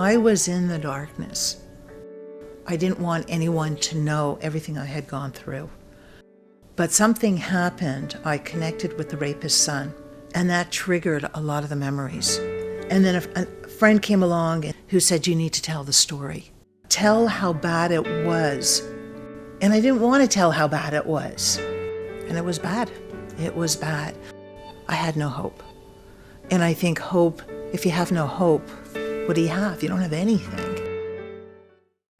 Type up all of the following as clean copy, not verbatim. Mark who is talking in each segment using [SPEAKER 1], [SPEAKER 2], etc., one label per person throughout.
[SPEAKER 1] I was in the darkness. I didn't want anyone to know everything I had gone through. But something happened. I connected with the rapist's son, and that triggered a lot of the memories. And then a friend came along who said, you need to tell the story. Tell how bad it was. And I didn't want to tell how bad it was. And it was bad. It was bad. I had no hope. And I think hope, if you have no hope, what do you have? You don't have anything.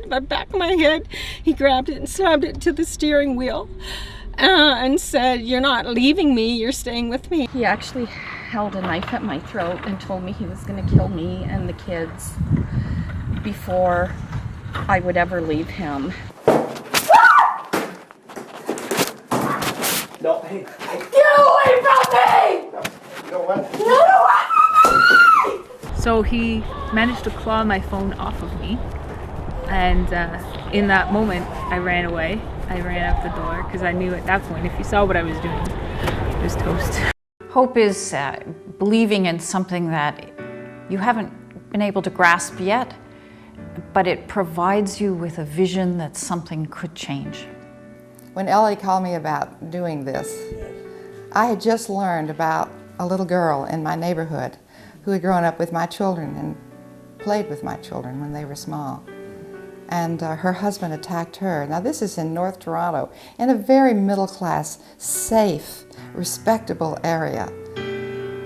[SPEAKER 2] The back of my head, he grabbed it and slammed it to the steering wheel and said, you're not leaving me, you're staying with me. He actually held a knife at my throat and told me he was going to kill me and the kids before I would ever leave him.
[SPEAKER 3] No, hey.
[SPEAKER 2] Get away from me!
[SPEAKER 3] You know what?
[SPEAKER 2] Get away from me!
[SPEAKER 4] So he managed to claw my phone off of me. And in that moment, I ran away. I ran out the door because I knew at that point, if you saw what I was doing, it was toast.
[SPEAKER 5] Hope is believing in something that you haven't been able to grasp yet, but it provides you with a vision that something could change.
[SPEAKER 6] When Ellie called me about doing this, I had just learned about a little girl in my neighborhood who had grown up with my children and played with my children when they were small. And her husband attacked her. Now this is in North Toronto, in a very middle-class, safe, respectable area.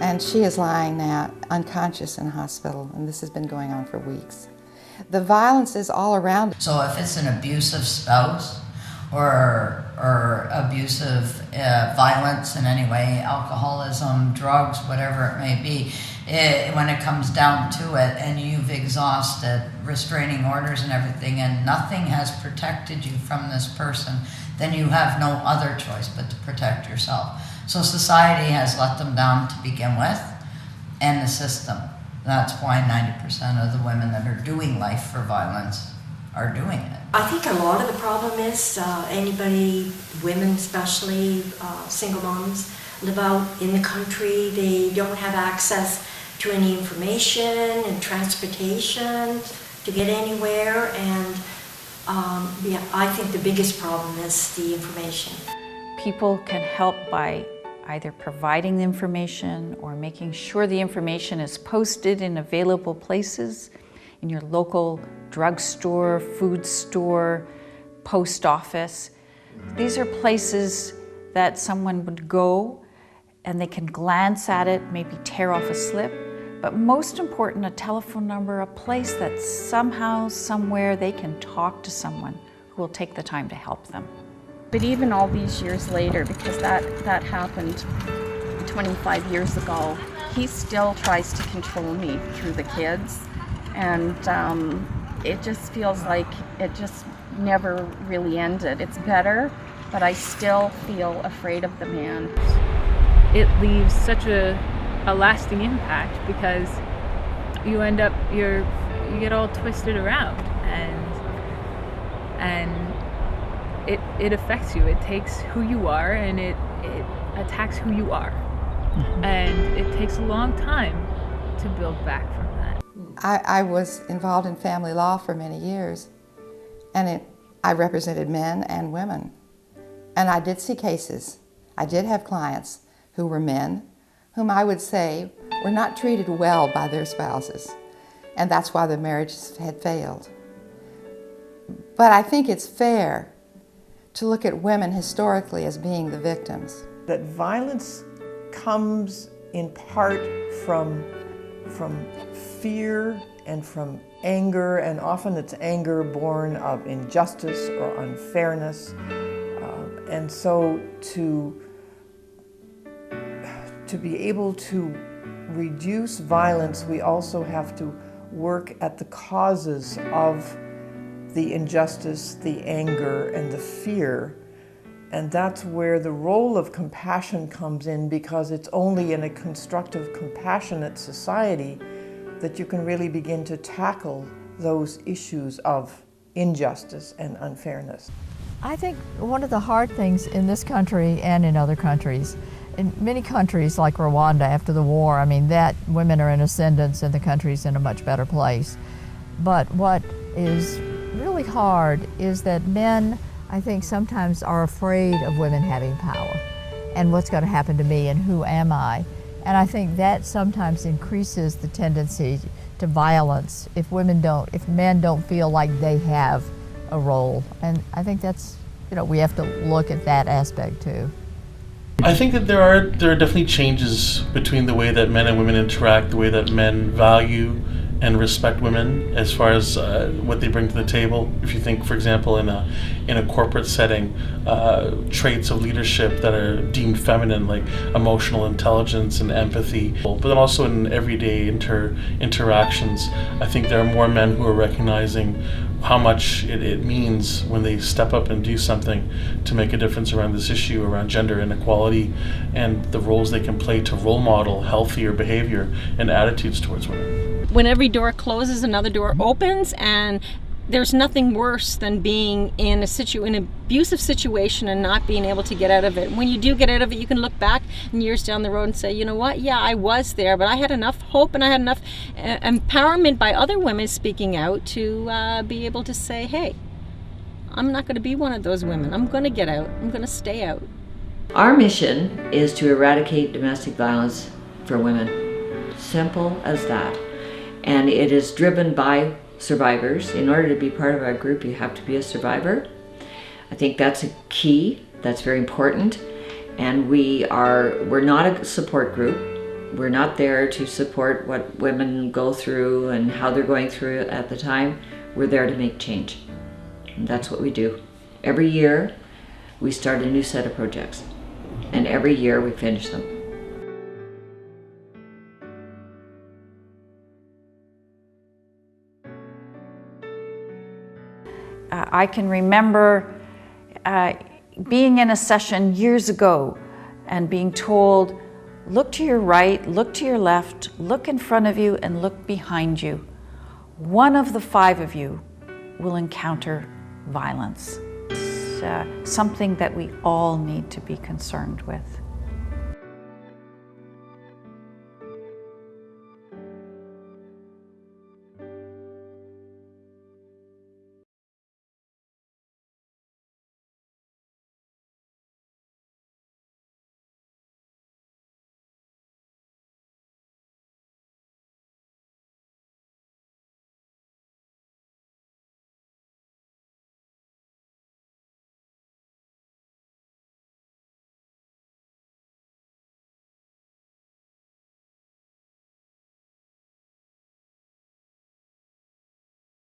[SPEAKER 6] And she is lying now unconscious in hospital, and this has been going on for weeks. The violence is all around.
[SPEAKER 7] So if it's an abusive spouse or abusive violence in any way, alcoholism, drugs, whatever it may be, when it comes down to it and you've exhausted restraining orders and everything and nothing has protected you from this person, then you have no other choice but to protect yourself. So society has let them down to begin with, and the system. That's why 90% of the women that are doing life for violence are doing it.
[SPEAKER 8] I think a lot of the problem is anybody, women especially, single moms, live out in the country. They don't have access to any information and transportation to get anywhere. And yeah, I think the biggest problem is the information.
[SPEAKER 5] People can help by either providing the information or making sure the information is posted in available places, in your local drugstore, food store, post office. These are places that someone would go and they can glance at it, maybe tear off a slip, but most important, a telephone number, a place that somehow, somewhere they can talk to someone who will take the time to help them.
[SPEAKER 2] But even all these years later, because that happened 25 years ago, he still tries to control me through the kids. And it just feels like it just never really ended. It's better, but I still feel afraid of the man.
[SPEAKER 4] It leaves such a lasting impact because you end up, you get all twisted around and it affects you. It takes who you are and it attacks who you are. Mm-hmm. And it takes a long time to build back from that.
[SPEAKER 6] I was involved in family law for many years, and I represented men and women. And I did see cases. I did have clients who were men, whom I would say were not treated well by their spouses. And that's why the marriages had failed. But I think it's fair to look at women historically as being the victims.
[SPEAKER 9] That violence comes in part from fear and from anger, and often it's anger born of injustice or unfairness. And so to be able to reduce violence, we also have to work at the causes of the injustice, the anger, and the fear. And that's where the role of compassion comes in, because it's only in a constructive, compassionate society that you can really begin to tackle those issues of injustice and unfairness.
[SPEAKER 10] I think one of the hard things in this country and in other countries, in many countries like Rwanda after the war, I mean, that women are in ascendance and the country's in a much better place. But what is really hard is that men, I think, sometimes are afraid of women having power and what's going to happen to me and who am I. And I think that sometimes increases the tendency to violence if men don't feel like they have a role. And I think that's, we have to look at that aspect too.
[SPEAKER 3] I think that there are definitely changes between the way that men and women interact, the way that men value and respect women as far as what they bring to the table. If you think, for example, in a corporate setting, traits of leadership that are deemed feminine, like emotional intelligence and empathy, but then also in everyday interactions, I think there are more men who are recognizing how much it means when they step up and do something to make a difference around this issue, around gender inequality, and the roles they can play to role model healthier behavior and attitudes towards women.
[SPEAKER 11] When every door closes, another door opens, and there's nothing worse than being in an abusive situation and not being able to get out of it. When you do get out of it, you can look back years down the road and say, you know what, yeah, I was there, but I had enough hope and I had enough empowerment by other women speaking out to be able to say, hey, I'm not going to be one of those women. I'm going to get out. I'm going to stay out.
[SPEAKER 12] Our mission is to eradicate domestic violence for women. Simple as that. And it is driven by survivors. In order to be part of our group, you have to be a survivor. I think that's a key. That's very important. And we're not a support group. We're not there to support what women go through and how they're going through it at the time. We're there to make change. And that's what we do. Every year, we start a new set of projects. And every year, we finish them.
[SPEAKER 5] I can remember being in a session years ago and being told, look to your right, look to your left, look in front of you, and look behind you. One of the 5 of you will encounter violence. It's something that we all need to be concerned with.